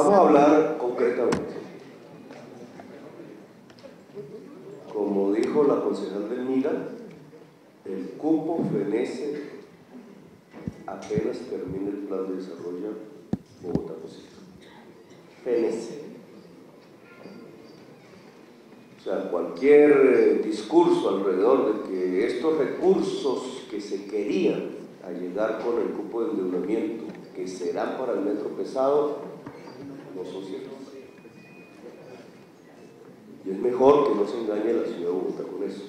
Vamos a hablar concretamente. Como dijo la concejal del MILA, el cupo fenece apenas termine el plan de desarrollo Bogotá-Posito. Fenece. O sea, cualquier discurso alrededor de que estos recursos que se querían a llegar con el cupo de endeudamiento, que serán para el metro pesado, no son ciertos. Y es mejor que no se engañe a la ciudad de Bogotá con eso.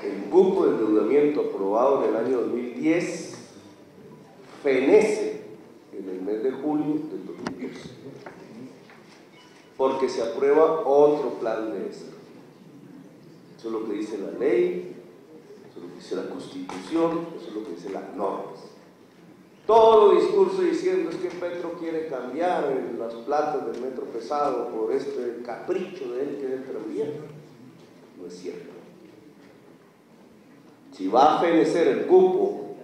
El cupo de endeudamiento aprobado en el año 2010 fenece en el mes de julio del 2012, porque se aprueba otro plan de desarrollo. Eso es lo que dice la ley, eso es lo que dice la Constitución, eso es lo que dicen las normas. Todo discurso diciendo es que Petro quiere cambiar las platas del metro pesado por este capricho de él que es el tranvía, no es cierto. Si va a fenecer el cupo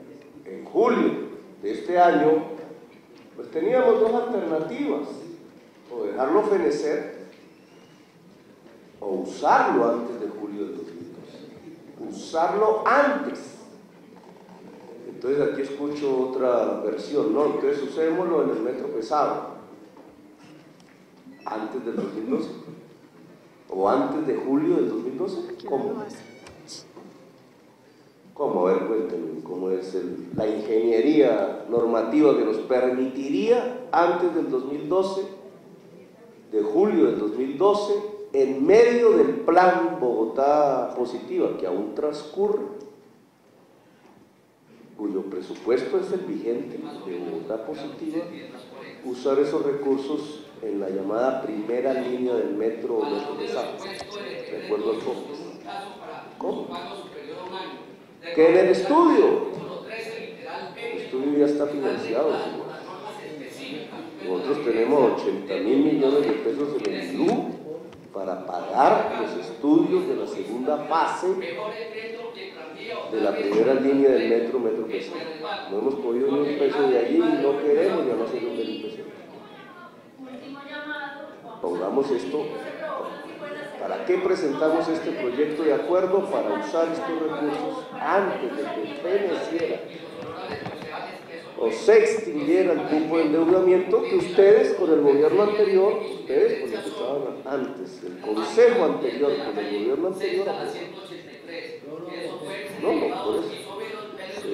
en julio de este año, pues teníamos dos alternativas: o dejarlo fenecer o usarlo antes de julio del 2012. Usarlo antes. Entonces aquí escucho otra versión, ¿no? Entonces usémoslo en el metro pesado antes del 2012 o antes de julio del 2012. ¿Cómo? ¿Cómo? A ver, cuéntenme, ¿cómo es la ingeniería normativa que nos permitiría antes del 2012, de julio del 2012, en medio del plan Bogotá Positiva, que aún transcurre, cuyo presupuesto es el vigente de Bogotá Positiva, usar esos recursos en la llamada primera línea del metro o metro pesado, de acuerdo al fondo? ¿Cómo? Que en el estudio ya está financiado, señor. Nosotros tenemos 80.000 millones de pesos en el ILU para pagar los estudios de la segunda fase de la primera línea del metro pesado. No hemos podido ni un peso de allí y no queremos ya no hacer un delito. Pongamos esto. ¿Para qué presentamos este proyecto de acuerdo? Para usar estos recursos antes de que feneciera o se extinguiera el cupo de endeudamiento que ustedes con el gobierno anterior, ustedes con los que estaban antes, el consejo anterior con el gobierno anterior, no, por eso.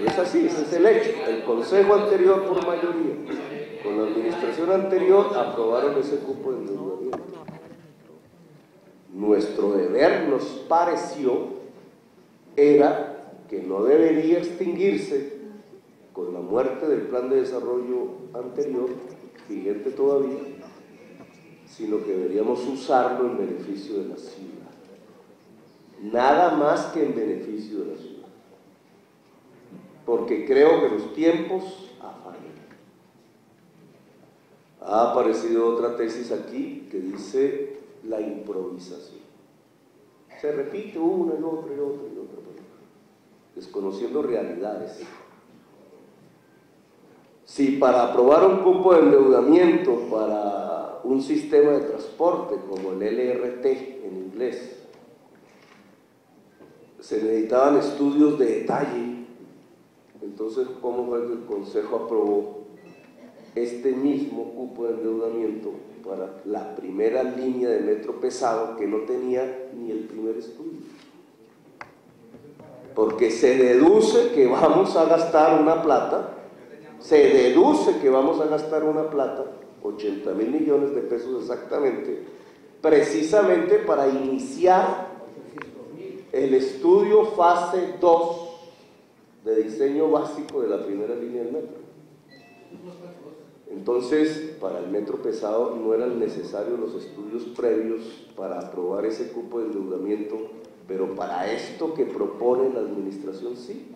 Es así, ese es el hecho. El consejo anterior por mayoría, con la administración anterior, aprobaron ese cupo de endeudamiento. Nuestro deber, nos pareció, era que no debería extinguirse con la muerte del plan de desarrollo anterior, vigente todavía, sino que deberíamos usarlo en beneficio de la ciudad. Nada más que en beneficio de la ciudad. Porque creo que los tiempos afan. Ha aparecido otra tesis aquí que dice la improvisación. Se repite una y otra y otra y otra, desconociendo realidades. Si para aprobar un cupo de endeudamiento para un sistema de transporte como el LRT en inglés se necesitaban estudios de detalle, entonces ¿cómo fue que el Consejo aprobó este mismo cupo de endeudamiento para la primera línea de metro pesado que no tenía ni el primer estudio? Porque se deduce que vamos a gastar una plata, 80.000 millones de pesos exactamente, precisamente para iniciar el estudio fase 2 de diseño básico de la primera línea del metro. Entonces, para el metro pesado no eran necesarios los estudios previos para aprobar ese cupo de endeudamiento, pero para esto que propone la administración sí.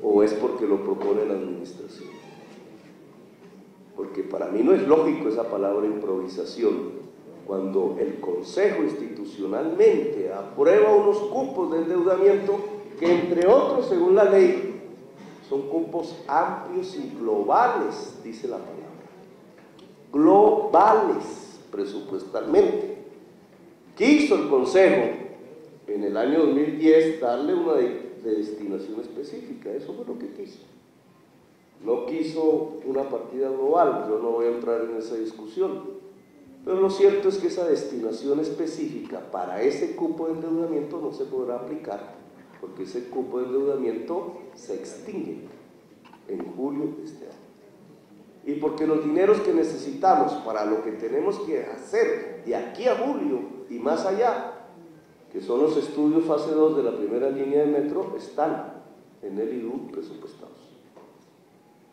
¿O es porque lo propone la administración? Porque para mí no es lógico esa palabra improvisación, cuando el Consejo institucionalmente aprueba unos cupos de endeudamiento que, entre otros, según la ley, son cupos amplios y globales, dice la palabra. globales presupuestalmente. Quiso el Consejo en el año 2010 darle una destinación específica, eso fue lo que quiso. No quiso una partida global, yo no voy a entrar en esa discusión, pero lo cierto es que esa destinación específica para ese cupo de endeudamiento no se podrá aplicar, porque ese cupo de endeudamiento se extingue en julio de este año. Y porque los dineros que necesitamos para lo que tenemos que hacer de aquí a julio y más allá, que son los estudios fase 2 de la primera línea de metro, están en el IDU presupuestados.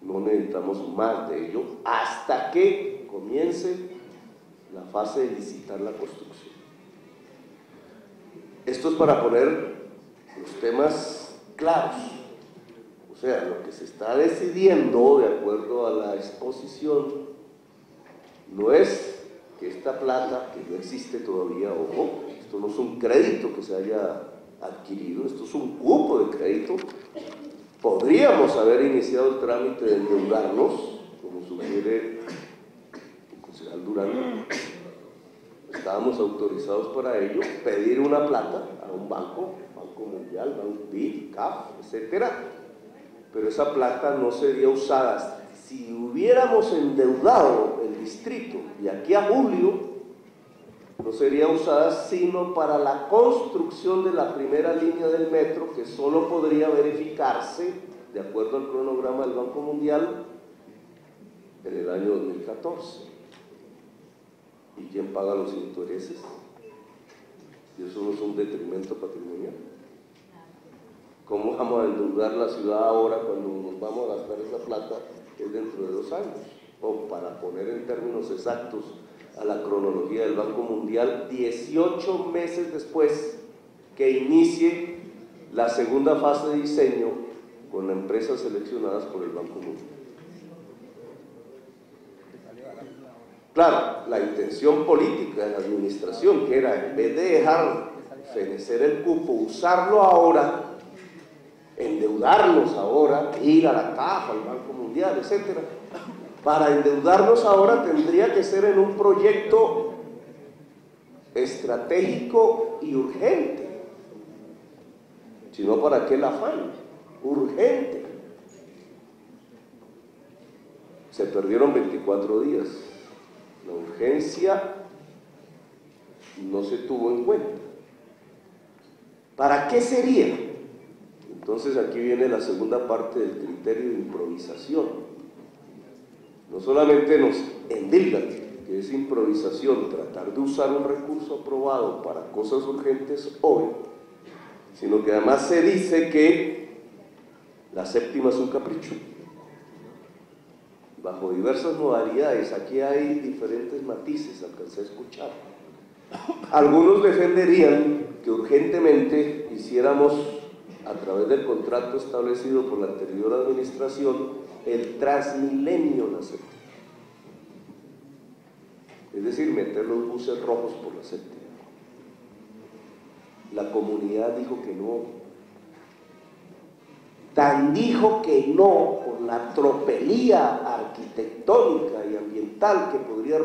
No necesitamos más de ello hasta que comience la fase de licitar la construcción. Esto es para poner los temas claros. O sea, lo que se está decidiendo, de acuerdo a la exposición, no es que esta plata, que no existe todavía, ojo, esto no es un crédito que se haya adquirido, esto es un cupo de crédito. Podríamos haber iniciado el trámite de endeudarnos, como sugiere el concejal Durán. Estábamos autorizados para ello, pedir una plata a un banco, Banco Mundial, Banco BID, CAF, etcétera, pero esa plata no sería usada. Si hubiéramos endeudado el distrito de aquí a julio, no sería usada sino para la construcción de la primera línea del metro, que solo podría verificarse, de acuerdo al cronograma del Banco Mundial, en el año 2014. ¿Y quién paga los intereses? ¿Y eso no es un detrimento patrimonial? ¿Cómo vamos a endeudar la ciudad ahora cuando nos vamos a gastar esa plata, que es dentro de 2 años? O para poner en términos exactos a la cronología del Banco Mundial, 18 meses después que inicie la segunda fase de diseño con empresas seleccionadas por el Banco Mundial. Claro, la intención política de la administración, que era, en vez de dejar fenecer el cupo, usarlo ahora, endeudarnos ahora, ir a la CAF, al Banco Mundial, etcétera. Para endeudarnos ahora tendría que ser en un proyecto estratégico y urgente. Si no, ¿para qué el afán? Urgente. Se perdieron 24 días. La urgencia no se tuvo en cuenta. ¿Para qué sería? Entonces aquí viene la segunda parte del criterio de improvisación. No solamente nos endilgan que es improvisación tratar de usar un recurso aprobado para cosas urgentes hoy, sino que además se dice que la séptima es un capricho. Bajo diversas modalidades, aquí hay diferentes matices, alcancé a escuchar. Algunos defenderían que urgentemente hiciéramos, a través del contrato establecido por la anterior administración, el Transmilenio la séptima. Es decir, meter los buses rojos por la séptima. La comunidad dijo que no. Tan dijo que no por la tropelía arquitectónica y ambiental que podría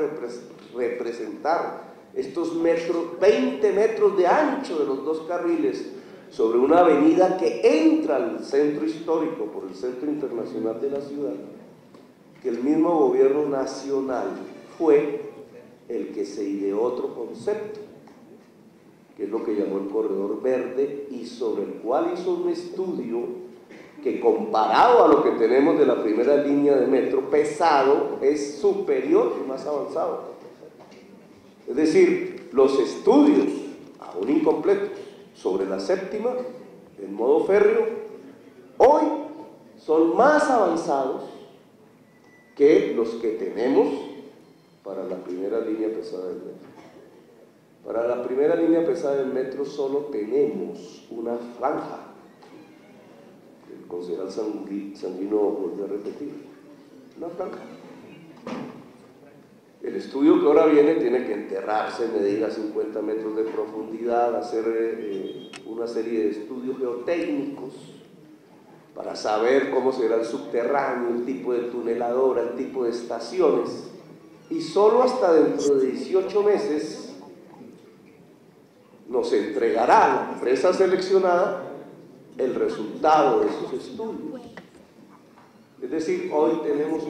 representar estos metros, 20 metros de ancho de los 2 carriles sobre una avenida que entra al centro histórico por el Centro Internacional de la ciudad, que el mismo gobierno nacional fue el que se ideó otro concepto, que es lo que llamó el Corredor Verde, y sobre el cual hizo un estudio que, comparado a lo que tenemos de la primera línea de metro pesado, es superior y más avanzado. Es decir, los estudios, aún incompletos, sobre la séptima, en modo férreo, hoy son más avanzados que los que tenemos para la primera línea pesada del metro. Para la primera línea pesada del metro solo tenemos una franja. El concejal Sanguino volvió a repetir, una franja. El estudio que ahora viene tiene que enterrarse, medir a 50 metros de profundidad, hacer una serie de estudios geotécnicos para saber cómo será el subterráneo, el tipo de tuneladora, el tipo de estaciones. y solo hasta dentro de 18 meses nos entregará la empresa seleccionada el resultado de sus estudios. Es decir, hoy tenemos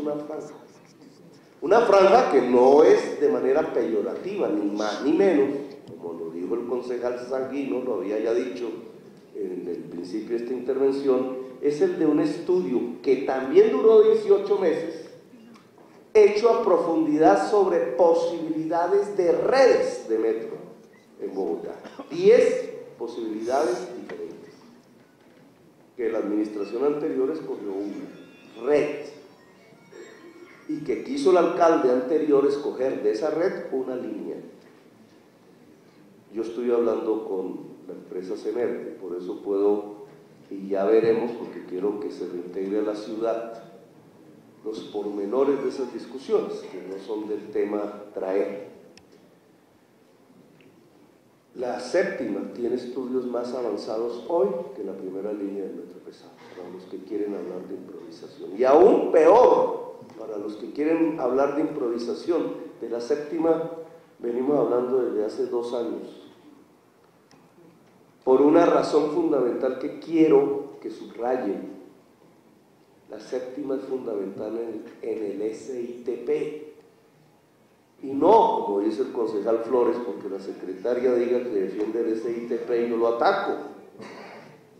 una franja que no es de manera peyorativa, ni más ni menos, como lo dijo el concejal Sanguino, lo había ya dicho en el principio de esta intervención, es el de un estudio que también duró 18 meses, hecho a profundidad sobre posibilidades de redes de metro en Bogotá. 10 posibilidades diferentes, que la administración anterior escogió una red, y que quiso el alcalde anterior escoger de esa red una línea. Yo estoy hablando con la empresa Sener, por eso puedo, y ya veremos, porque quiero que se reintegre a la ciudad, los pormenores de esas discusiones, que no son del tema traer. La séptima tiene estudios más avanzados hoy que la primera línea del metro pesado, para los que quieren hablar de improvisación. Y aún peor, para los que quieren hablar de improvisación, de la séptima venimos hablando desde hace 2 años, por una razón fundamental que quiero que subrayen. La séptima es fundamental en el SITP, y no, como dice el concejal Flores, porque la secretaria diga que defiende el SITP y no lo ataco.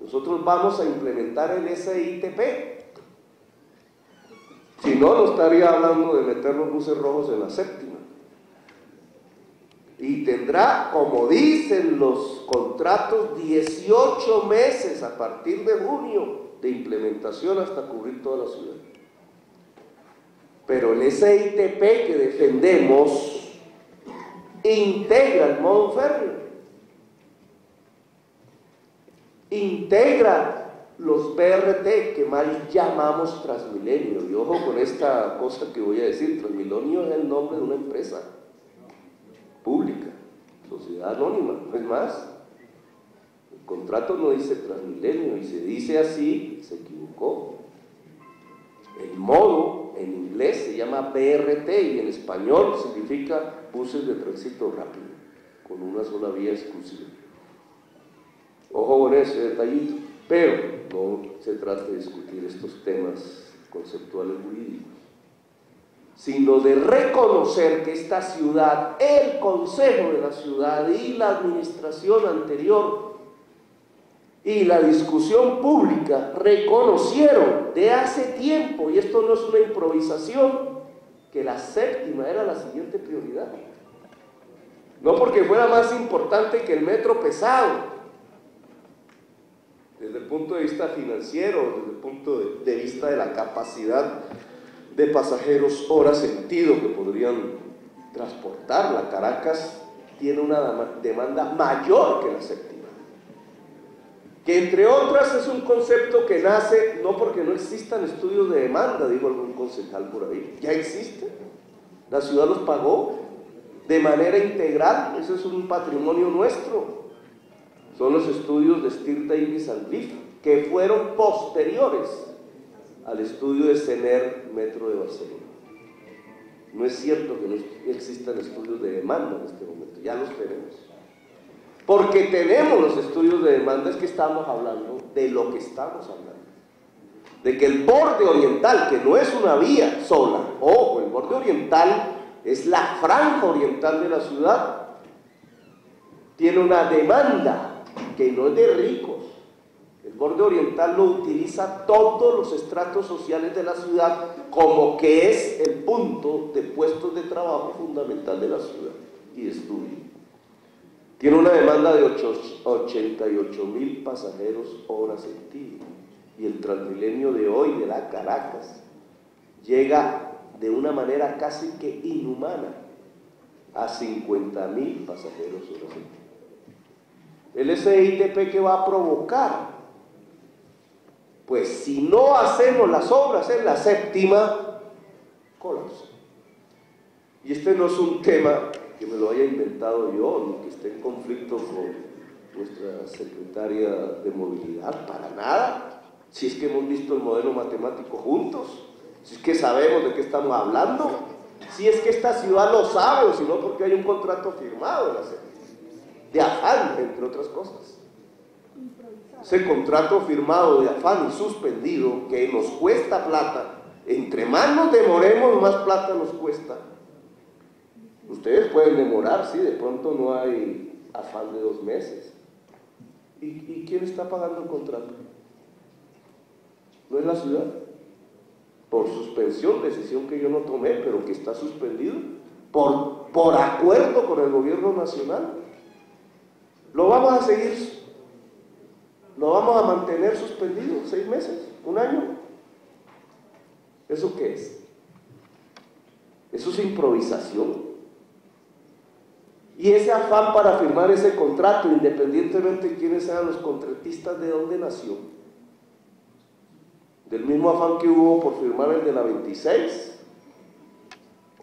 Nosotros vamos a implementar el SITP. Si no, no estaría hablando de meter los buses rojos en la séptima. Y tendrá, como dicen los contratos, 18 meses a partir de junio de implementación hasta cubrir toda la ciudad. Pero el SITP que defendemos integra el modo férreo, integra los BRT, que mal llamamos Transmilenio. Y ojo con esta cosa que voy a decir: Transmilenio es el nombre de una empresa pública, sociedad anónima, no es más. El contrato no dice Transmilenio, y se dice así, se equivocó. El modo en inglés se llama BRT y en español significa buses de tránsito rápido, con una sola vía exclusiva. Ojo con ese detallito, pero no se trata de discutir estos temas conceptuales jurídicos, sino de reconocer que esta ciudad, el consejo de la ciudad y la administración anterior y la discusión pública reconocieron de hace tiempo, y esto no es una improvisación, que la séptima era la siguiente prioridad. No porque fuera más importante que el metro pesado, desde el punto de vista financiero, desde el punto de vista de la capacidad de pasajeros hora sentido que podrían transportar. La Caracas tiene una demanda mayor que la séptima, que entre otras es un concepto que nace no porque no existan estudios de demanda, dijo algún concejal por ahí, ya existen, la ciudad los pagó de manera integral, eso es un patrimonio nuestro. Son los estudios de Stir Davis and Leaf, que fueron posteriores al estudio de Sener Metro de Barcelona. No es cierto que no existan estudios de demanda en este momento, ya los tenemos. Porque tenemos los estudios de demanda, es que estamos hablando de lo que estamos hablando. De que el borde oriental, que no es una vía sola, ojo, el borde oriental es la franja oriental de la ciudad, tiene una demanda que no es de ricos. El borde oriental lo utiliza todos los estratos sociales de la ciudad, como que es el punto de puestos de trabajo fundamental de la ciudad y de estudio. Tiene una demanda de 88.000 pasajeros hora sentido, y el Transmilenio de hoy de la Caracas llega de una manera casi que inhumana a 50.000 pasajeros hora sentido. El SITP, ¿qué va a provocar? Pues si no hacemos las obras en la séptima, colapso. Y este no es un tema que me lo haya inventado yo, ni que esté en conflicto con nuestra secretaria de movilidad, para nada. Si es que hemos visto el modelo matemático juntos, si es que sabemos de qué estamos hablando, si es que esta ciudad lo sabe, o si no porque hay un contrato firmado en la CETI, de afán, entre otras cosas. Ese contrato firmado de afán y suspendido que nos cuesta plata, entre más nos demoremos, más plata nos cuesta. Ustedes pueden demorar, sí, de pronto no hay afán de 2 meses. ¿Y quién está pagando el contrato? ¿No es la ciudad? Por suspensión, decisión que yo no tomé, pero que está suspendido, por acuerdo con el gobierno nacional. Lo vamos a seguir, lo vamos a mantener suspendido 6 meses, 1 año. ¿Eso qué es? Eso es improvisación. Y ese afán para firmar ese contrato, independientemente de quiénes sean los contratistas, ¿de dónde nació? Del mismo afán que hubo por firmar el de la 26,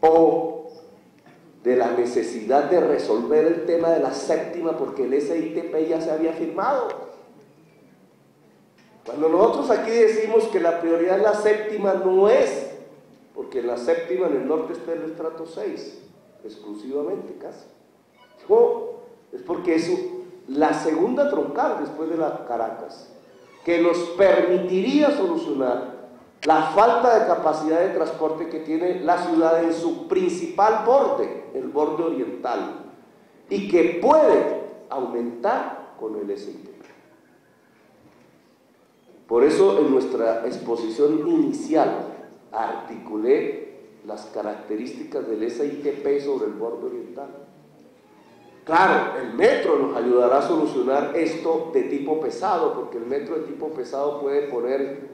o de la necesidad de resolver el tema de la séptima porque el SITP ya se había firmado. Cuando nosotros aquí decimos que la prioridad es la séptima, no es porque en la séptima en el norte está el estrato 6 exclusivamente casi, no, es porque es la segunda troncal después de la Caracas, que nos permitiría solucionar la falta de capacidad de transporte que tiene la ciudad en su principal borde, el borde oriental, y que puede aumentar con el SITP. Por eso en nuestra exposición inicial articulé las características del SITP sobre el borde oriental. Claro, el metro nos ayudará a solucionar esto de tipo pesado, porque el metro de tipo pesado puede poner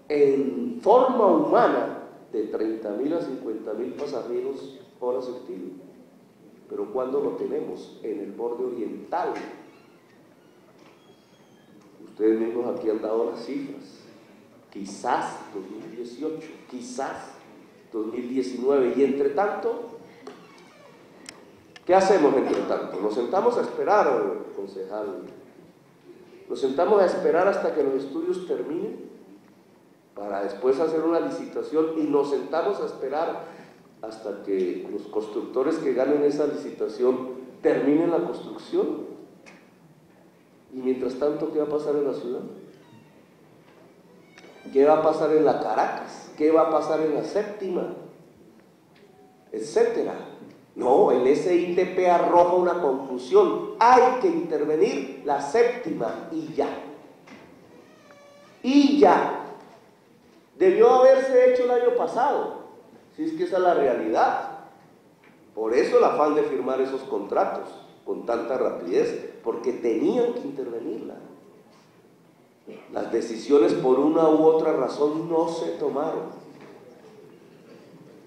en forma humana de 30.000 a 50.000 pasajeros hora efectivo. Pero ¿cuándo lo tenemos? En el borde oriental. Ustedes mismos aquí han dado las cifras. Quizás 2018, quizás 2019, y entre tanto, ¿qué hacemos entre tanto? Nos sentamos a esperar, concejal. Nos sentamos a esperar hasta que los estudios terminen para después hacer una licitación, y nos sentamos a esperar hasta que los constructores que ganen esa licitación terminen la construcción. Y mientras tanto, ¿qué va a pasar en la ciudad? ¿Qué va a pasar en la Caracas? ¿Qué va a pasar en la séptima? Etcétera. No, el SITP arroja una conclusión: hay que intervenir la séptima y ya. Y ya. Debió haberse hecho el año pasado, si es que esa es la realidad. Por eso el afán de firmar esos contratos con tanta rapidez, porque tenían que intervenirla. Las decisiones por una u otra razón no se tomaron.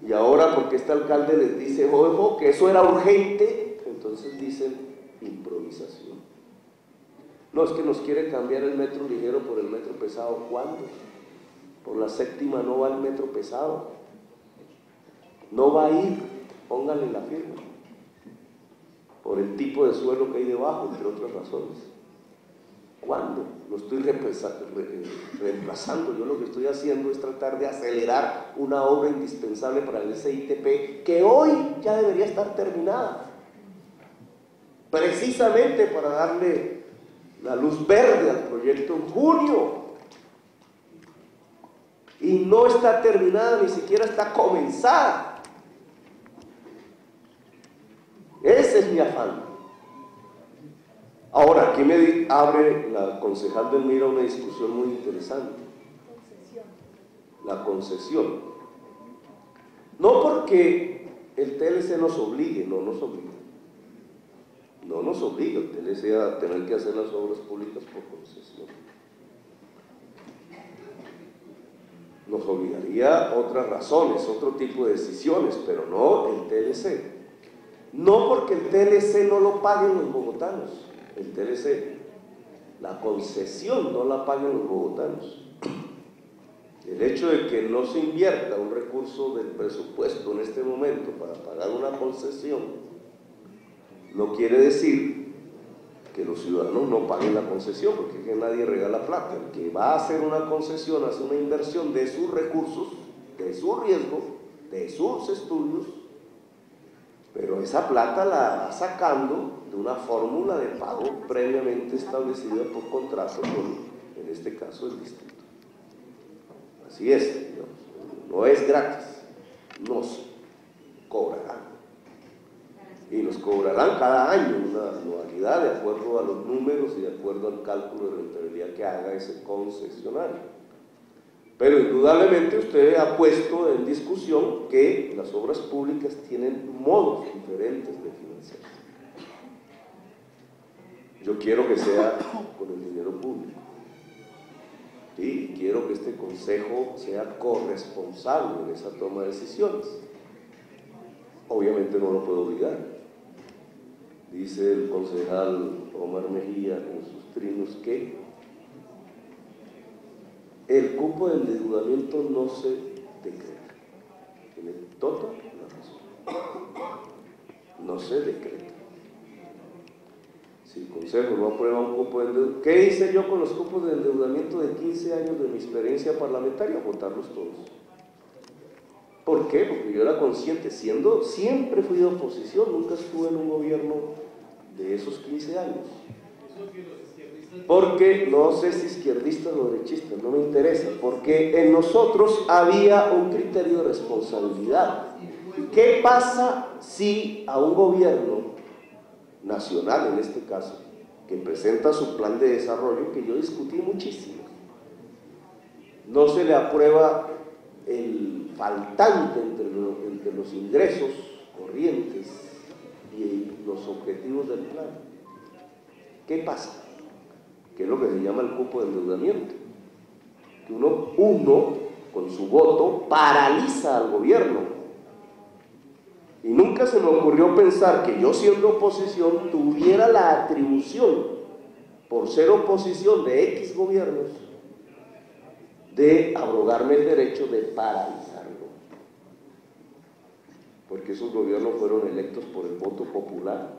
Y ahora porque este alcalde les dice, ojo, que eso era urgente, entonces dicen improvisación. No, es que nos quiere cambiar el metro ligero por el metro pesado. ¿Cuándo? Por la séptima no va el metro pesado. No va a ir, pónganle la firma. Por el tipo de suelo que hay debajo, entre otras razones. ¿Cuándo? Lo estoy reemplazando. Yo lo que estoy haciendo es tratar de acelerar una obra indispensable para el SITP, que hoy ya debería estar terminada, precisamente para darle la luz verde al proyecto en junio. Y no está terminada, ni siquiera está comenzada. Ese es mi afán. Ahora, aquí me abre la concejal del Mira una discusión muy interesante. La concesión. No porque el TLC nos obligue, no nos obliga. No nos obliga el TLC a tener que hacer las obras públicas por concesión. Nos obligaría otras razones, otro tipo de decisiones, pero no el TLC. No porque el TLC no lo paguen los bogotanos. El TLC, la concesión no la pagan los bogotanos. El hecho de que no se invierta un recurso del presupuesto en este momento para pagar una concesión no quiere decir que los ciudadanos no paguen la concesión, porque es que nadie regala plata. El que va a hacer una concesión hace una inversión de sus recursos, de su riesgo, de sus estudios, Pero esa plata la va sacando de una fórmula de pago previamente establecida por contrato con, en este caso, el distrito. Así es, digamos, no es gratis, nos cobrarán. Y nos cobrarán cada año una anualidad de acuerdo a los números y de acuerdo al cálculo de rentabilidad que haga ese concesionario. Pero indudablemente usted ha puesto en discusión que las obras públicas tienen modos diferentes de financiarse. Yo quiero que sea con el dinero público. Y quiero que este consejo sea corresponsable en esa toma de decisiones. Obviamente no lo puedo obligar. Dice el concejal Omar Mejía en sus trinos que el cupo de endeudamiento no se decreta. Tiene toda la razón. No se decreta. Si el Consejo no aprueba un cupo de endeudamiento, ¿qué hice yo con los cupos de endeudamiento de 15 años de mi experiencia parlamentaria? Votarlos todos. ¿Por qué? Porque yo era consciente, siempre fui de oposición, nunca estuve en un gobierno de esos 15 años. Porque, no sé si izquierdistas o derechistas, no me interesa, porque en nosotros había un criterio de responsabilidad. ¿Qué pasa si a un gobierno nacional, en este caso, que presenta su plan de desarrollo, que yo discutí muchísimo, no se le aprueba el faltante entre los ingresos corrientes y los objetivos del plan? ¿Qué pasa? Que es lo que se llama el cupo de endeudamiento, que uno con su voto paraliza al gobierno. Y nunca se me ocurrió pensar que yo, siendo oposición, tuviera la atribución, por ser oposición de X gobiernos, de abrogarme el derecho de paralizarlo. Porque esos gobiernos fueron electos por el voto popular,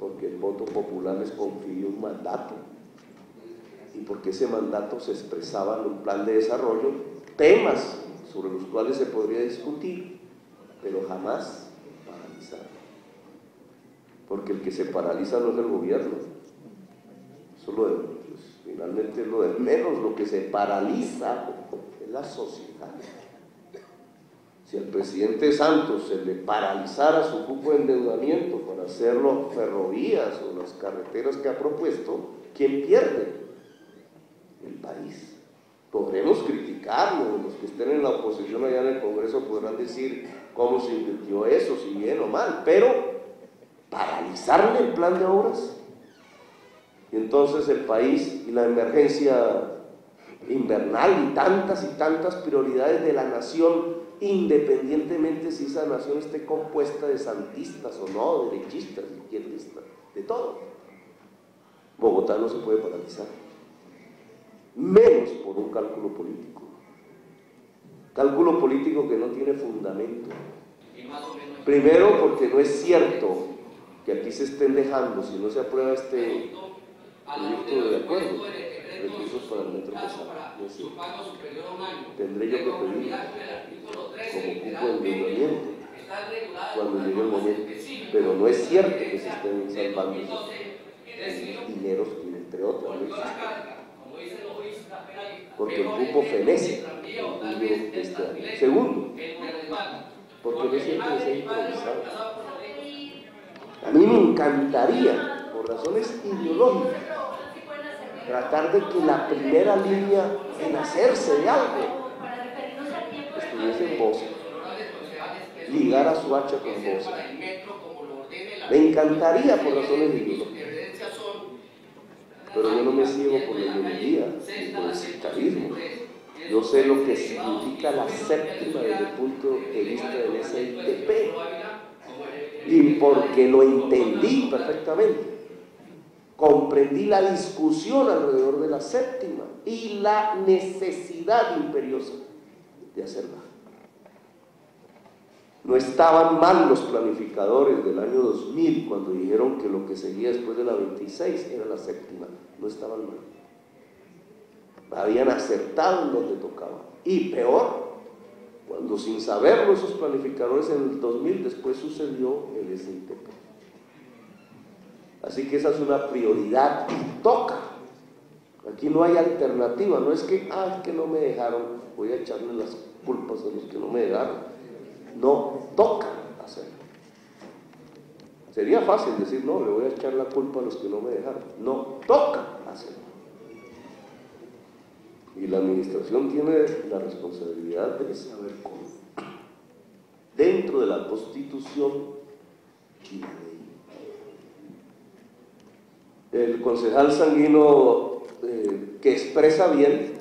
porque el voto popular les confirió un mandato, y porque ese mandato se expresaba en un plan de desarrollo, temas sobre los cuales se podría discutir, pero jamás paralizar. Porque el que se paraliza no es el gobierno, eso es finalmente es lo de menos. Lo que se paraliza es la sociedad. Si al presidente Santos se le paralizara su cupo de endeudamiento para hacerlo ferrovías o las carreteras que ha propuesto, ¿quién pierde? El país. Podremos criticarlo, los que estén en la oposición allá en el Congreso podrán decir cómo se invirtió eso, si bien o mal, pero paralizarle el plan de obras. Y entonces el país y la emergencia invernal y tantas prioridades de la nación, independientemente si esa nación esté compuesta de santistas o no, derechistas, izquierdistas, de todo. Bogotá no se puede paralizar, menos por un cálculo político que no tiene fundamento. Primero, porque no es cierto que aquí se estén dejando, si no se aprueba este proyecto de acuerdo, recursos para el metro pesado. No es cierto. Tendré yo que pedir como cupo de endeudamiento cuando llegue el momento, pero no es cierto que se estén salvando esos dineros que, entre otras, no existen. Porque el cupo fenece en julio de este año. Segundo, porque no siempre se ha improvisado. A mí me encantaría, por razones ideológicas, tratar de que la primera línea en hacerse de algo estuviese en Bosa, ligar a Soacha con Bosa. Me encantaría por razones ideológicas, pero yo no me ciego por la ideología ni por el sectarismo. Yo sé lo que significa la séptima desde el punto de vista del SITP, y porque lo entendí perfectamente, comprendí la discusión alrededor de la séptima y la necesidad imperiosa de hacerla. No estaban mal los planificadores del año 2000 cuando dijeron que lo que seguía después de la 26 era la séptima. No estaban mal. Habían acertado en donde tocaba. Y peor, cuando sin saberlo esos planificadores en el 2000 después sucedió el SITP. Así que esa es una prioridad y toca. Aquí no hay alternativa, no es que, que no me dejaron, voy a echarle las culpas a los que no me dejaron. No, toca hacerlo. Sería fácil decir, no, le voy a echar la culpa a los que no me dejaron. No, toca hacerlo. Y la administración tiene la responsabilidad de saber cómo. Dentro de la Constitución y la ley. El concejal Sanguino, que expresa bien,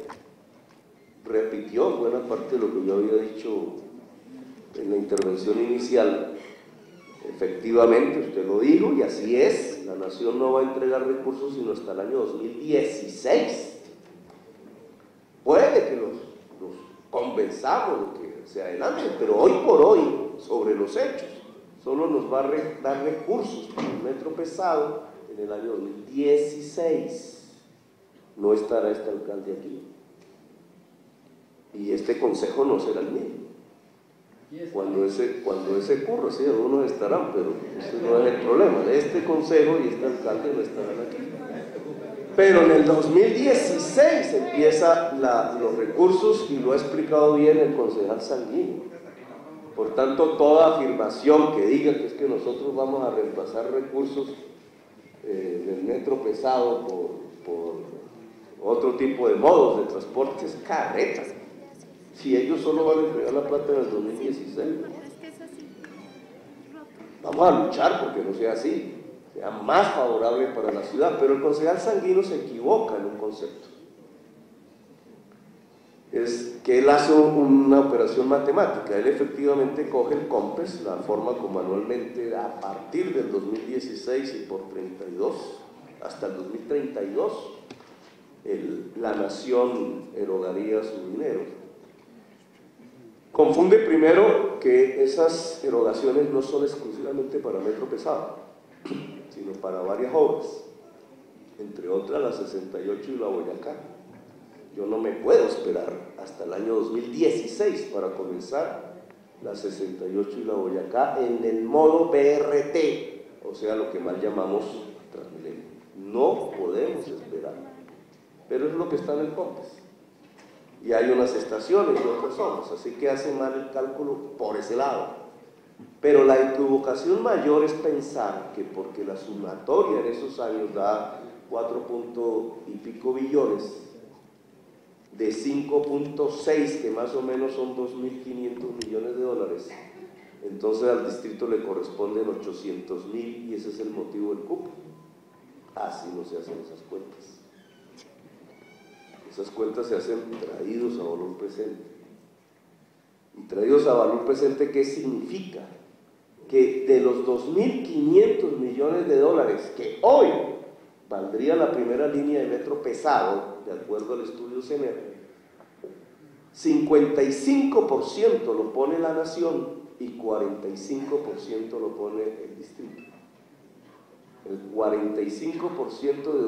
repitió buena parte de lo que yo había dicho en la intervención inicial. Efectivamente, usted lo dijo, y así es, la nación no va a entregar recursos sino hasta el año 2016. Puede que los convenzamos de que se adelante, pero hoy por hoy, sobre los hechos, solo nos va a dar recursos para el metro pesado en el año 2016. No estará este alcalde aquí. Y este consejo no será el mismo. Cuando ese ocurra, sí, algunos estarán, pero ese no es el problema. Este consejo y este alcalde no estarán aquí. Pero en el 2016 empiezan los recursos, y lo ha explicado bien el concejal Sanguino. Por tanto, toda afirmación que diga que es que nosotros vamos a reemplazar recursos del metro pesado por otro tipo de modos de transporte es carreta. Si ellos solo van a entregar la plata en el 2016. Vamos a luchar porque no sea así, sea más favorable para la ciudad. Pero el concejal Sanguino se equivoca en un concepto. Es que él hace una operación matemática. Él efectivamente coge el COMPES, la forma como anualmente a partir del 2016 y por 32 hasta el 2032 la nación erogaría su dinero. Confunde primero que esas erogaciones no son exclusivamente para metro pesado, sino para varias obras, entre otras la 68 y la Boyacá. Yo no me puedo esperar hasta el año 2016 para comenzar la 68 y la Boyacá en el modo BRT, o sea, lo que mal llamamos Transmilenio. No podemos esperar, pero es lo que está en el COMPES. Y hay unas estaciones y otras zonas, así que hace mal el cálculo por ese lado. Pero la equivocación mayor es pensar que porque la sumatoria en esos años da 4 y pico billones, de 5.6, que más o menos son 2.500 millones de dólares, entonces al distrito le corresponden 800.000 y ese es el motivo del cupo. Así no se hacen esas cuentas. Esas cuentas se hacen traídos a valor presente. ¿Y traídos a valor presente qué significa? Que de los 2.500 millones de dólares que hoy valdría la primera línea de metro pesado, de acuerdo al estudio CENER, 55% lo pone la nación y 45% lo pone el distrito. El 45% de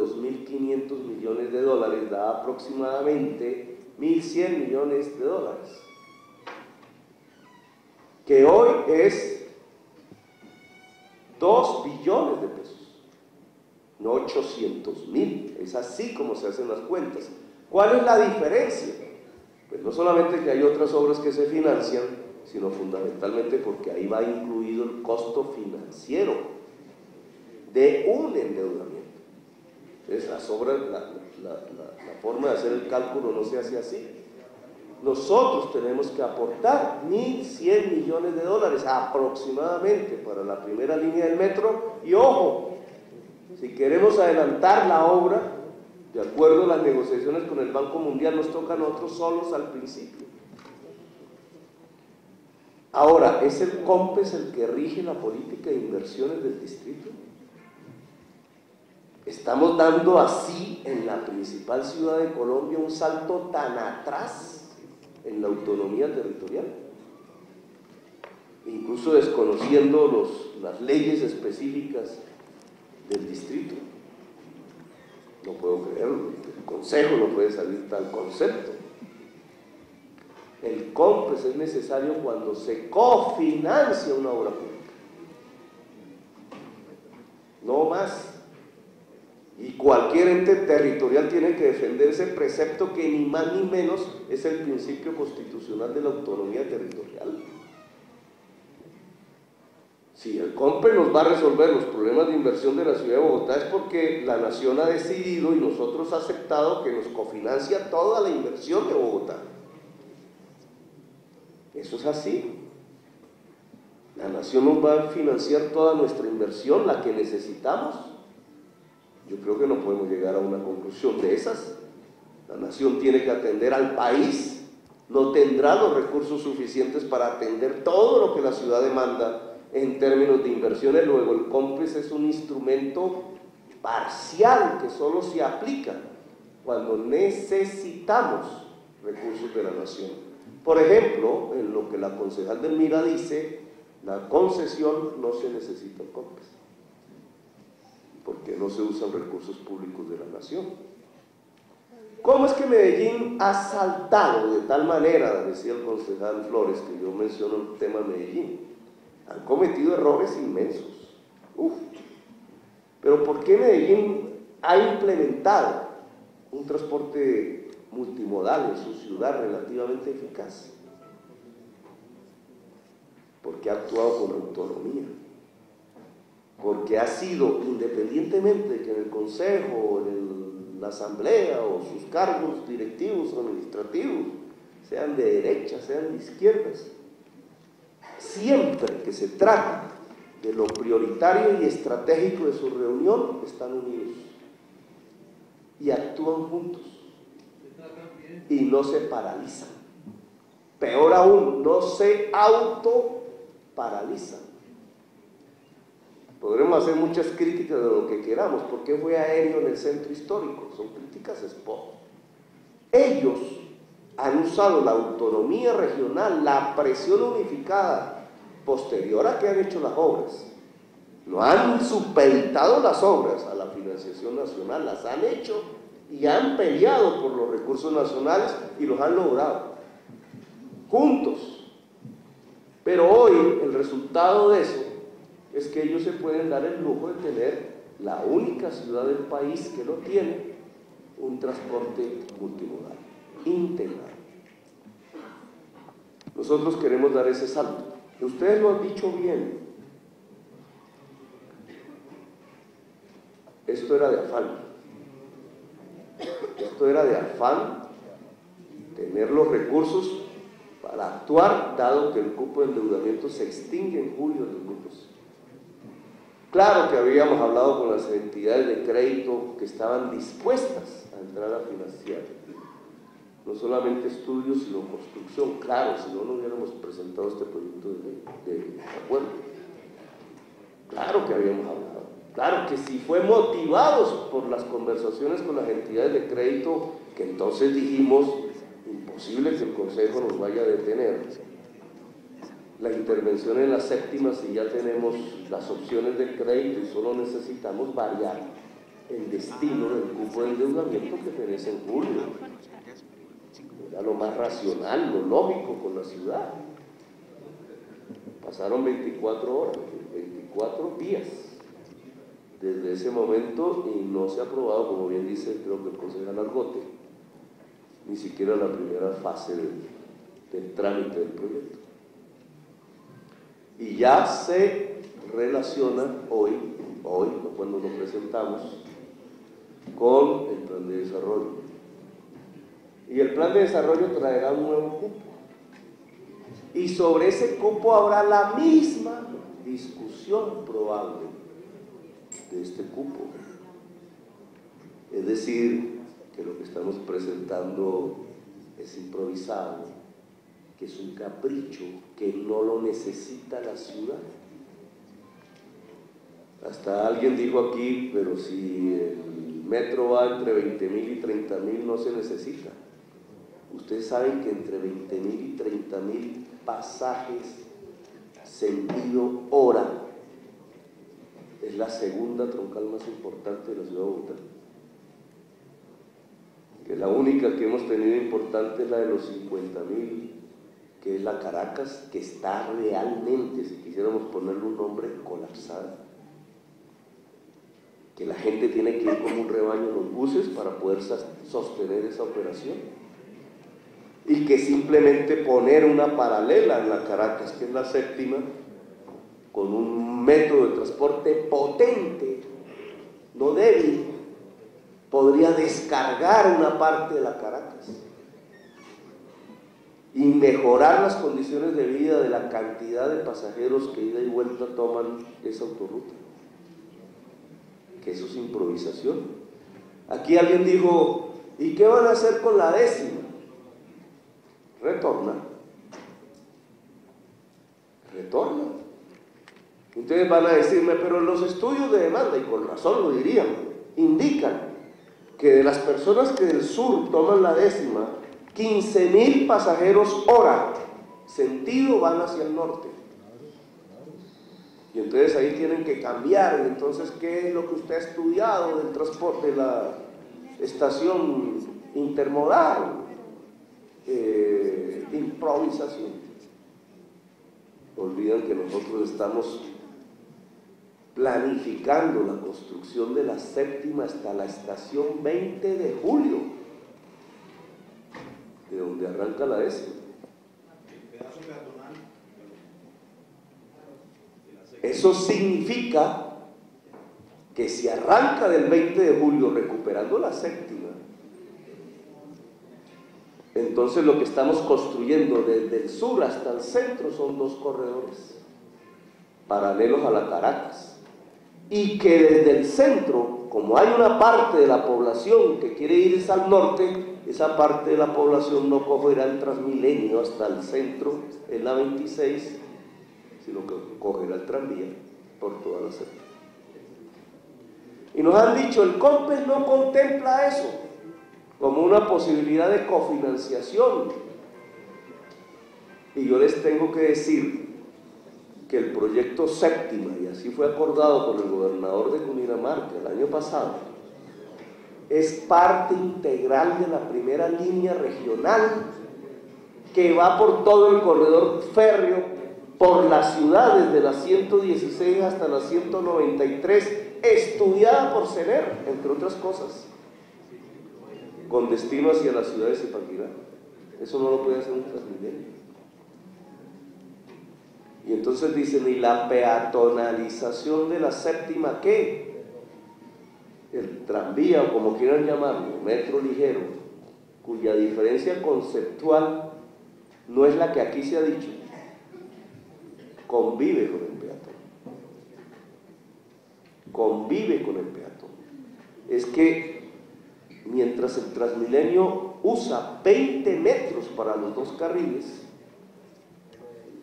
2.500 millones de dólares da aproximadamente 1.100 millones de dólares, que hoy es 2 billones de pesos, no 800.000, es así como se hacen las cuentas. ¿Cuál es la diferencia? Pues no solamente que hay otras obras que se financian, sino fundamentalmente porque ahí va incluido el costo financiero de un endeudamiento. Entonces las obras, la forma de hacer el cálculo no se hace así. Nosotros tenemos que aportar 1.100 millones de dólares aproximadamente para la primera línea del metro, y ojo, si queremos adelantar la obra, de acuerdo a las negociaciones con el Banco Mundial, nos tocan nosotros solos al principio. Ahora, ¿es el COMPES el que rige la política de inversiones del distrito? Estamos dando así en la principal ciudad de Colombia un salto tan atrás en la autonomía territorial, incluso desconociendo las leyes específicas del distrito. No puedo creerlo, el consejo no puede salir tal concepto. El COMPES es necesario cuando se cofinancia una obra pública. No más. Y cualquier ente territorial tiene que defender ese precepto que ni más ni menos es el principio constitucional de la autonomía territorial. Si el COMPES nos va a resolver los problemas de inversión de la ciudad de Bogotá es porque la nación ha decidido y nosotros ha aceptado que nos cofinancia toda la inversión de Bogotá. Eso es así. La nación nos va a financiar toda nuestra inversión, la que necesitamos. Yo creo que no podemos llegar a una conclusión de esas. La nación tiene que atender al país, no tendrá los recursos suficientes para atender todo lo que la ciudad demanda en términos de inversiones. Luego el COMPES es un instrumento parcial que solo se aplica cuando necesitamos recursos de la nación. Por ejemplo, en lo que la concejal del MIRA dice, la concesión no se necesita el COMPES, porque no se usan recursos públicos de la nación. ¿Cómo es que Medellín ha saltado de tal manera? Decía el concejal Flores, que yo menciono el tema Medellín. Han cometido errores inmensos. Pero ¿por qué Medellín ha implementado un transporte multimodal en su ciudad relativamente eficaz? Porque ha actuado con autonomía. Porque ha sido, independientemente de que en el consejo, en la asamblea o sus cargos directivos o administrativos sean de derecha, sean de izquierdas, siempre que se trata de lo prioritario y estratégico de su reunión, están unidos y actúan juntos y no se paralizan. Peor aún, no se autoparalizan. Podremos hacer muchas críticas de lo que queramos. ¿Por qué fue aéreo en el centro histórico? Son críticas spot. Ellos han usado la autonomía regional, la presión unificada posterior a que han hecho las obras. No han supeditado las obras a la financiación nacional, las han hecho y han peleado por los recursos nacionales y los han logrado juntos. Pero hoy el resultado de eso es que ellos se pueden dar el lujo de tener la única ciudad del país que no tiene un transporte multimodal, integral. Nosotros queremos dar ese salto. Ustedes lo han dicho bien. Esto era de afán. Esto era de afán, tener los recursos para actuar, dado que el cupo de endeudamiento se extingue en julio del 2012. Claro que habíamos hablado con las entidades de crédito que estaban dispuestas a entrar a financiar, no solamente estudios, sino construcción. Claro, si no, no hubiéramos presentado este proyecto de acuerdo. Claro que habíamos hablado. Claro que sí, fue motivados por las conversaciones con las entidades de crédito, que entonces dijimos, imposible que el Consejo nos vaya a detener la intervención en la séptima si ya tenemos las opciones de crédito y solo necesitamos variar el destino del cupo de endeudamiento que tenés en julio. Era lo más racional, lo lógico con la ciudad. Pasaron 24 horas, 24 días desde ese momento y no se ha aprobado, como bien dice, creo que el concejal Argote, ni siquiera la primera fase del trámite del proyecto. Y ya se relaciona hoy, cuando lo presentamos, con el plan de desarrollo. Y el plan de desarrollo traerá un nuevo cupo. Y sobre ese cupo habrá la misma discusión probable de este cupo. Es decir, que lo que estamos presentando es improvisado, que es un capricho, que no lo necesita la ciudad. Hasta alguien dijo aquí, pero si el metro va entre 20.000 y 30.000 no se necesita. Ustedes saben que entre 20.000 y 30.000 pasajes sentido hora es la segunda troncal más importante de la ciudad de Bogotá. Que la única que hemos tenido importante es la de los 50.000 que es la Caracas, que está realmente, si quisiéramos ponerle un nombre, colapsada. Que la gente tiene que ir como un rebaño en los buses para poder sostener esa operación. Y que simplemente poner una paralela en la Caracas, que es la séptima, con un método de transporte potente, no débil, podría descargar una parte de la Caracas y mejorar las condiciones de vida de la cantidad de pasajeros que ida y vuelta toman esa autorruta. Que eso es improvisación. Aquí alguien dijo, ¿y qué van a hacer con la décima? Retorna. Entonces van a decirme, pero los estudios de demanda, y con razón lo dirían, indican que de las personas que del sur toman la décima, 15.000 pasajeros hora sentido van hacia el norte. Y entonces ahí tienen que cambiar. Y entonces, ¿qué es lo que usted ha estudiado del transporte, de la estación intermodal? Improvisación. Olvidan que nosotros estamos planificando la construcción de la séptima hasta la estación 20 de julio, de donde arranca la décima. Eso significa que si arranca del 20 de julio recuperando la séptima, entonces lo que estamos construyendo desde el sur hasta el centro son 2 corredores paralelos a la Caracas, y que desde el centro, como hay una parte de la población que quiere irse al norte, esa parte de la población no cogerá el Transmilenio hasta el centro, en la 26, sino que cogerá el tranvía por toda la séptima. Y nos han dicho, el COMPES no contempla eso como una posibilidad de cofinanciación. Y yo les tengo que decir que el proyecto séptima, y así fue acordado con el gobernador de Cundinamarca el año pasado, es parte integral de la primera línea regional que va por todo el corredor férreo, por las ciudades de la 116 hasta la 193, estudiada por CENER, entre otras cosas, con destino hacia las ciudades de Zipaquirá. Eso no lo puede hacer un Transmilenio. Y entonces dicen, ¿y la peatonalización de la séptima qué? El tranvía, o como quieran llamarlo, metro ligero, cuya diferencia conceptual no es la que aquí se ha dicho, convive con el peatón. Convive con el peatón. Es que mientras el Transmilenio usa 20 metros para los 2 carriles,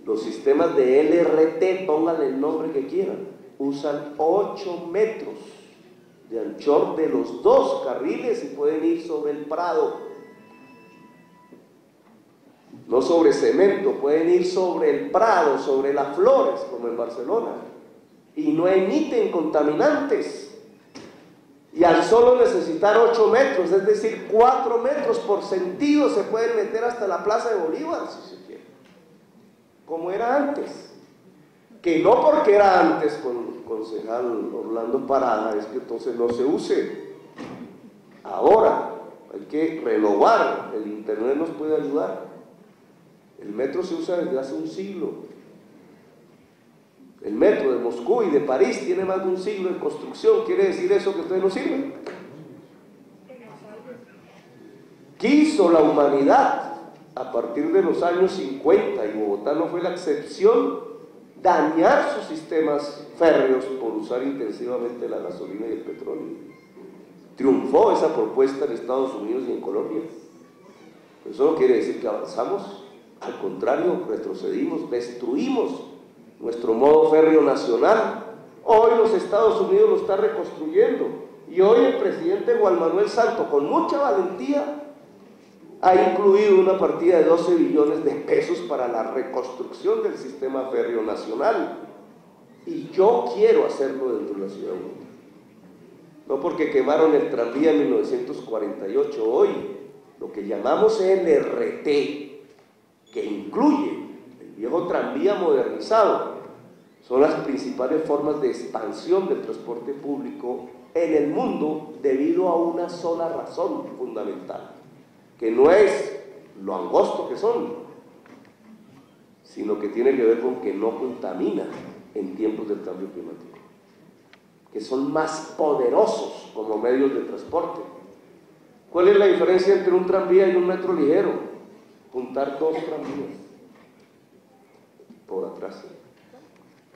los sistemas de LRT, pónganle el nombre que quieran, usan 8 metros de anchor de los 2 carriles y pueden ir sobre el Prado. No sobre cemento, pueden ir sobre el Prado, sobre las Flores, como en Barcelona, y no emiten contaminantes. Y al solo necesitar 8 metros, es decir, 4 metros por sentido, se pueden meter hasta la Plaza de Bolívar, si se quiere, como era antes. Que no porque era antes con el concejal Orlando Parada, es que entonces no se use. Ahora hay que renovar, el internet nos puede ayudar. El metro se usa desde hace un siglo. El metro de Moscú y de París tiene más de un siglo en construcción. ¿Quiere decir eso que ustedes no sirven? Quiso la humanidad a partir de los años 50, y Bogotá no fue la excepción, dañar sus sistemas férreos por usar intensivamente la gasolina y el petróleo. Triunfó esa propuesta en Estados Unidos y en Colombia. Eso no quiere decir que avanzamos, al contrario, retrocedimos, destruimos nuestro modo férreo nacional. Hoy los Estados Unidos lo está reconstruyendo, y hoy el presidente Juan Manuel Santos, con mucha valentía, ha incluido una partida de 12 billones de pesos para la reconstrucción del sistema férreo nacional, y yo quiero hacerlo dentro de la ciudad de Bogotá. No porque quemaron el tranvía en 1948, hoy lo que llamamos LRT, que incluye el viejo tranvía modernizado, son las principales formas de expansión del transporte público en el mundo debido a una sola razón fundamental, que no es lo angosto que son, sino que tiene que ver con que no contamina en tiempos del cambio climático, que son más poderosos como medios de transporte. ¿Cuál es la diferencia entre un tranvía y un metro ligero? Juntar dos tranvías por atrás,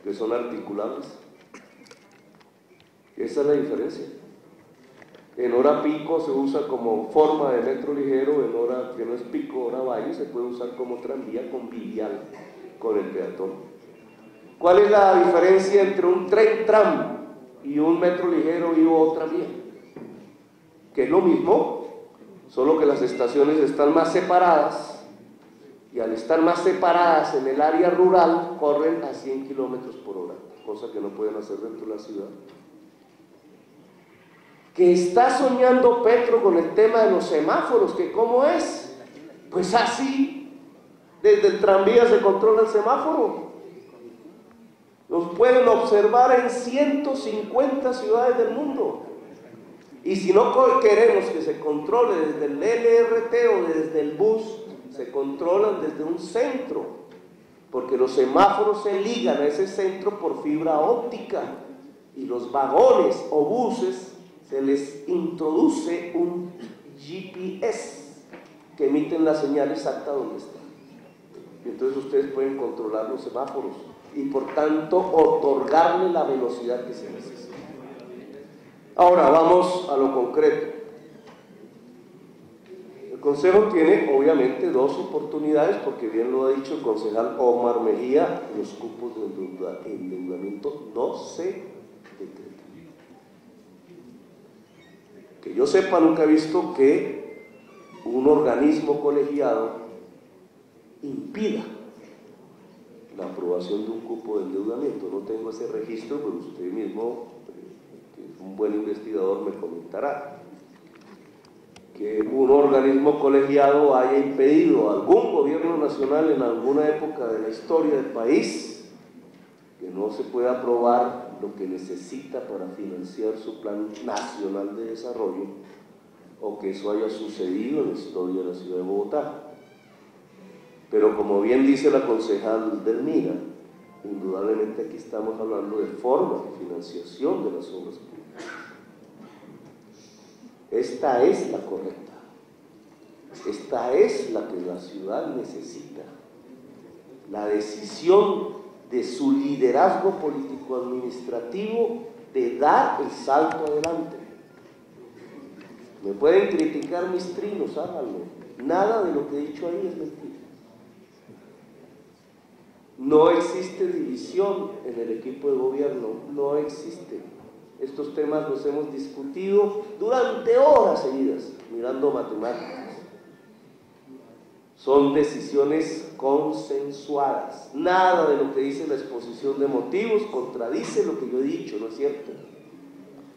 que son articulables. Esa es la diferencia. En hora pico se usa como forma de metro ligero, en hora que no es pico, hora valle, se puede usar como tranvía convivial con el peatón. ¿Cuál es la diferencia entre un tren tram y un metro ligero y otra vía? Que es lo mismo, solo que las estaciones están más separadas, y al estar más separadas en el área rural corren a 100 kilómetros por hora, cosa que no pueden hacer dentro de la ciudad. Que está soñando Petro con el tema de los semáforos, que cómo es, pues así, desde el tranvía se controla el semáforo. Los pueden observar en 150 ciudades del mundo. Y si no queremos que se controle desde el LRT o desde el bus, se controlan desde un centro, porque los semáforos se ligan a ese centro por fibra óptica, y los vagones o buses se les introduce un GPS que emiten la señal exacta donde están. Y entonces ustedes pueden controlar los semáforos y por tanto otorgarle la velocidad que se necesita. Ahora vamos a lo concreto. El Consejo tiene obviamente dos oportunidades, porque bien lo ha dicho el concejal Omar Mejía, los cupos de endeudamiento no se decretan. Que yo sepa, nunca he visto que un organismo colegiado impida la aprobación de un cupo de endeudamiento. No tengo ese registro, pero usted mismo, que es un buen investigador, me comentará. Que un organismo colegiado haya impedido a algún gobierno nacional en alguna época de la historia del país que no se pueda aprobar lo que necesita para financiar su plan nacional de desarrollo, o que eso haya sucedido en la historia de la ciudad de Bogotá. Pero como bien dice la concejal Delmira, indudablemente aquí estamos hablando de forma de financiación de las obras públicas. Esta es la correcta, esta es la que la ciudad necesita, la decisión de su liderazgo político-administrativo de dar el salto adelante. Me pueden criticar mis trinos, háganlo, nada de lo que he dicho ahí es mentira. No existe división en el equipo de gobierno, no existe. Estos temas los hemos discutido durante horas seguidas, mirando matemáticas. Son decisiones consensuadas. Nada de lo que dice la exposición de motivos contradice lo que yo he dicho, ¿no es cierto?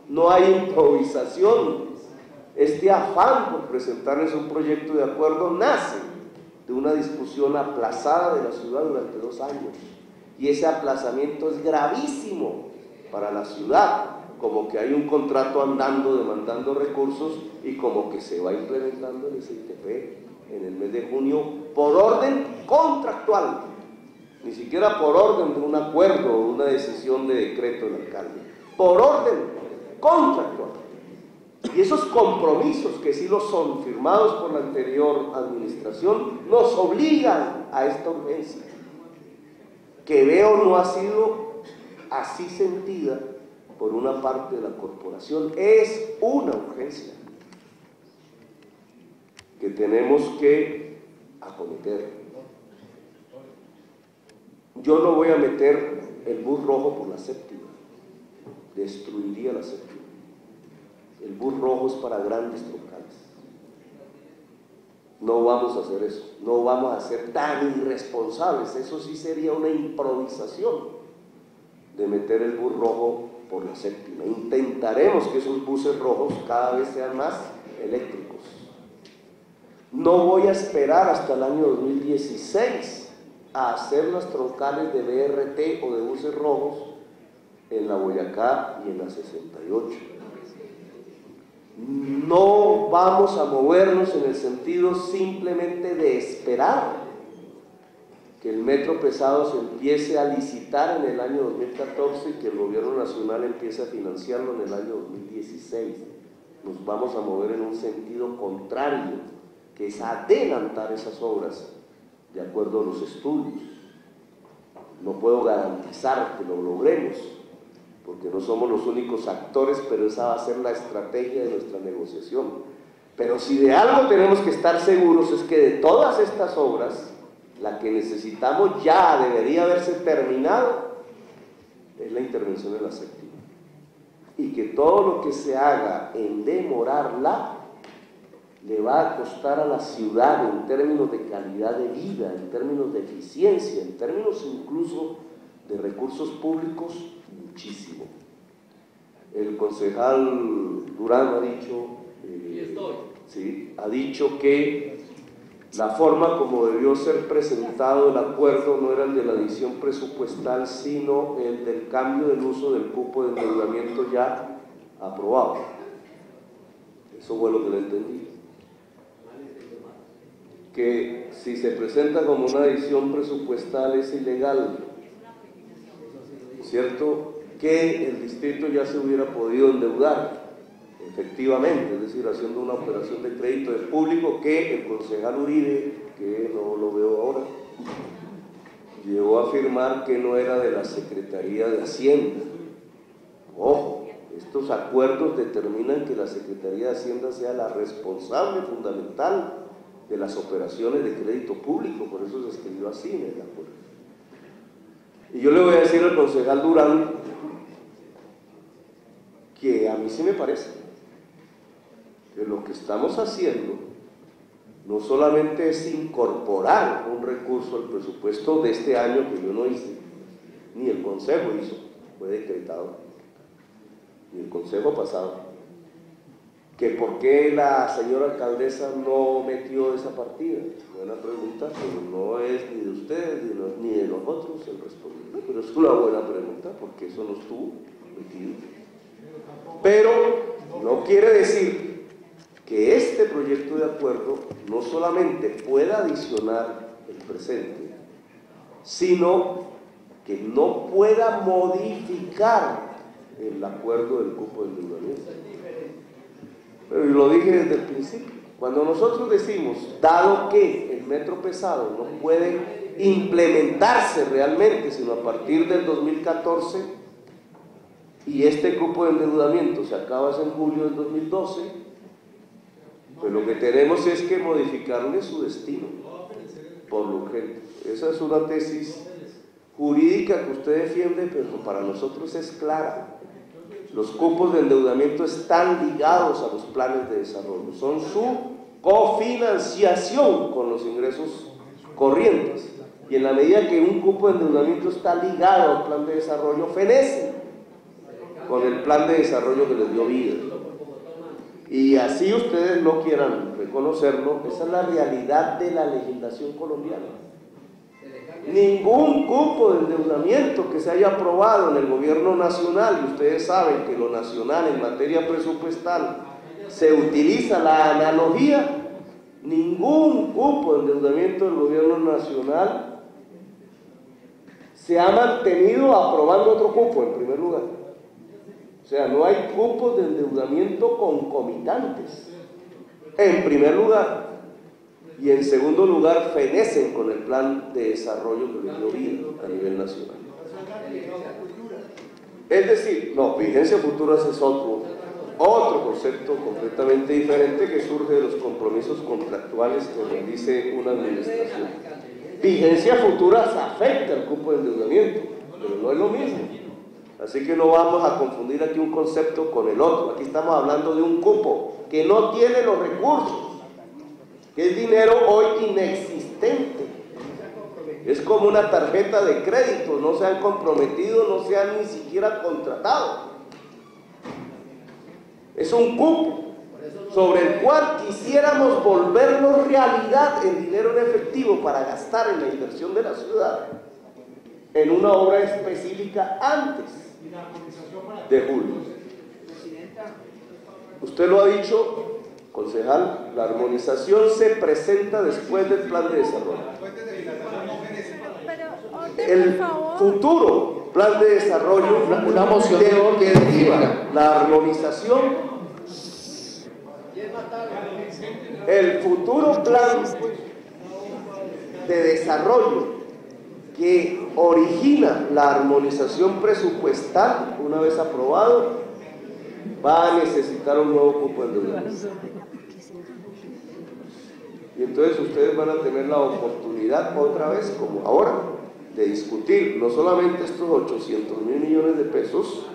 No hay improvisación. Este afán por presentarles un proyecto de acuerdo nace de una discusión aplazada de la ciudad durante 2 años. Y ese aplazamiento es gravísimo para la ciudad, como que hay un contrato andando demandando recursos y como que se va implementando el SITP en el mes de junio por orden contractual, ni siquiera por orden de un acuerdo o una decisión de decreto del alcalde, por orden contractual. Y esos compromisos, que sí lo son, firmados por la anterior administración, nos obligan a esta urgencia, que veo no ha sido así sentida por una parte de la corporación. Es una urgencia que tenemos que acometer. Yo no voy a meter el bus rojo por la séptima, destruiría la séptima. El bus rojo es para grandes troncales. No vamos a hacer eso, no vamos a ser tan irresponsables. Eso sí sería una improvisación de meter el bus rojo por la séptima. Intentaremos que esos buses rojos cada vez sean más eléctricos. No voy a esperar hasta el año 2016 a hacer las troncales de BRT o de buses rojos en la Boyacá y en la 68. No vamos a movernos en el sentido simplemente de esperar que el metro pesado se empiece a licitar en el año 2014 y que el gobierno nacional empiece a financiarlo en el año 2016. Nos vamos a mover en un sentido contrario, que es adelantar esas obras de acuerdo a los estudios. No puedo garantizar que lo logremos, porque no somos los únicos actores, pero esa va a ser la estrategia de nuestra negociación. Pero si de algo tenemos que estar seguros es que de todas estas obras, la que necesitamos ya debería haberse terminado es la intervención en la séptima. Y que todo lo que se haga en demorarla le va a costar a la ciudad en términos de calidad de vida, en términos de eficiencia, en términos incluso de recursos públicos, muchísimo. El concejal Durán ha dicho que la forma como debió ser presentado el acuerdo no era el de la adición presupuestal, sino el del cambio del uso del cupo de endeudamiento ya aprobado. Eso fue lo que le entendí. Que si se presenta como una adición presupuestal es ilegal, ¿cierto? Que el distrito ya se hubiera podido endeudar efectivamente, es decir, haciendo una operación de crédito de público que el concejal Uribe, que no lo veo ahora, llegó a afirmar que no era de la Secretaría de Hacienda. Ojo, estos acuerdos determinan que la Secretaría de Hacienda sea la responsable fundamental de las operaciones de crédito público, por eso se escribió así en el acuerdo. Y yo le voy a decir al concejal Durán que a mí sí me parece que lo que estamos haciendo no solamente es incorporar un recurso al presupuesto de este año, que yo no hice, ni el Consejo hizo, fue decretado, ni el Consejo pasado, que por qué la señora alcaldesa no metió esa partida. Buena pregunta, pero no es ni de ustedes ni de nosotros el responsable, pero es una buena pregunta porque eso no estuvo metido. Pero no quiere decir que este proyecto de acuerdo no solamente pueda adicionar el presente, sino que no pueda modificar el acuerdo del cupo de endeudamiento. Pero lo dije desde el principio, cuando nosotros decimos, dado que el metro pesado no puede implementarse realmente sino a partir del 2014 y este cupo de endeudamiento se acaba en julio del 2012, pues lo que tenemos es que modificarle su destino por lo urgente. Esa es una tesis jurídica que usted defiende, pero para nosotros es clara. Los cupos de endeudamiento están ligados a los planes de desarrollo, son su cofinanciación con los ingresos corrientes, y en la medida que un cupo de endeudamiento está ligado al plan de desarrollo, fenece con el plan de desarrollo que les dio vida. Y así ustedes no quieran reconocerlo, esa es la realidad de la legislación colombiana. Ningún cupo de endeudamiento que se haya aprobado en el gobierno nacional, y ustedes saben que lo nacional en materia presupuestal se utiliza la analogía, ningún cupo de endeudamiento del gobierno nacional se ha mantenido aprobando otro cupo en primer lugar. O sea, no hay cupos de endeudamiento concomitantes, en primer lugar. Y en segundo lugar, fenecen con el plan de desarrollo que les dio vida a nivel nacional. Es decir, no, vigencia futura es otro concepto completamente diferente que surge de los compromisos contractuales que realice una administración. Vigencia futura afecta al cupo de endeudamiento, pero no es lo mismo. Así que no vamos a confundir aquí un concepto con el otro. Aquí estamos hablando de un cupo que no tiene los recursos, que es dinero hoy inexistente. Es como una tarjeta de crédito, no se han comprometido, no se han ni siquiera contratado. Es un cupo sobre el cual quisiéramos volvernos realidad en dinero en efectivo para gastar en la inversión de la ciudad, en una obra específica antes de julio. Usted lo ha dicho, concejal, la armonización se presenta después del plan de desarrollo. El futuro plan de desarrollo, una moción que deriva la armonización, el futuro plan de desarrollo que origina la armonización presupuestal, una vez aprobado, va a necesitar un nuevo cupo de endeudamiento. Y entonces ustedes van a tener la oportunidad otra vez, como ahora, de discutir no solamente estos 800.000 millones de pesos,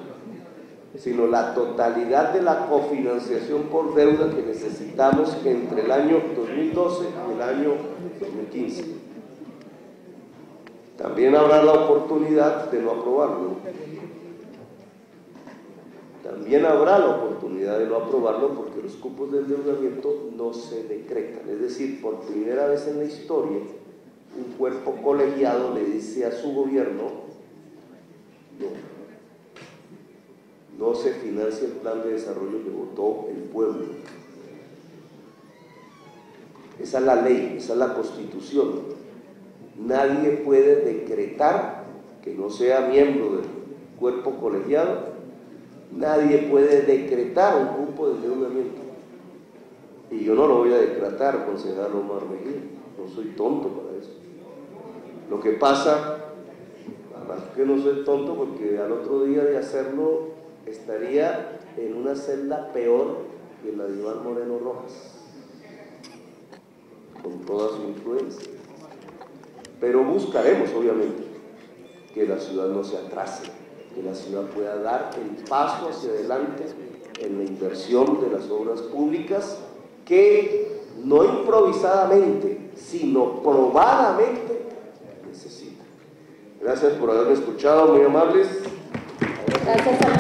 sino la totalidad de la cofinanciación por deuda que necesitamos entre el año 2012 y el año 2015. También habrá la oportunidad de no aprobarlo. También habrá la oportunidad de no aprobarlo porque los cupos de endeudamiento no se decretan. Es decir, por primera vez en la historia, un cuerpo colegiado le dice a su gobierno: no se financia el plan de desarrollo que votó el pueblo. Esa es la ley, esa es la Constitución. Nadie puede decretar, que no sea miembro del cuerpo colegiado, nadie puede decretar un cupo de endeudamiento. Y yo no lo voy a decretar, concejal Omar Mejía, no soy tonto para eso. Lo que pasa, además que no soy tonto, porque al otro día de hacerlo estaría en una celda peor que la de Iván Moreno Rojas, con toda su influencia. Pero buscaremos, obviamente, que la ciudad no se atrase, que la ciudad pueda dar el paso hacia adelante en la inversión de las obras públicas que no improvisadamente, sino probadamente necesita. Gracias por haberme escuchado, muy amables. Gracias.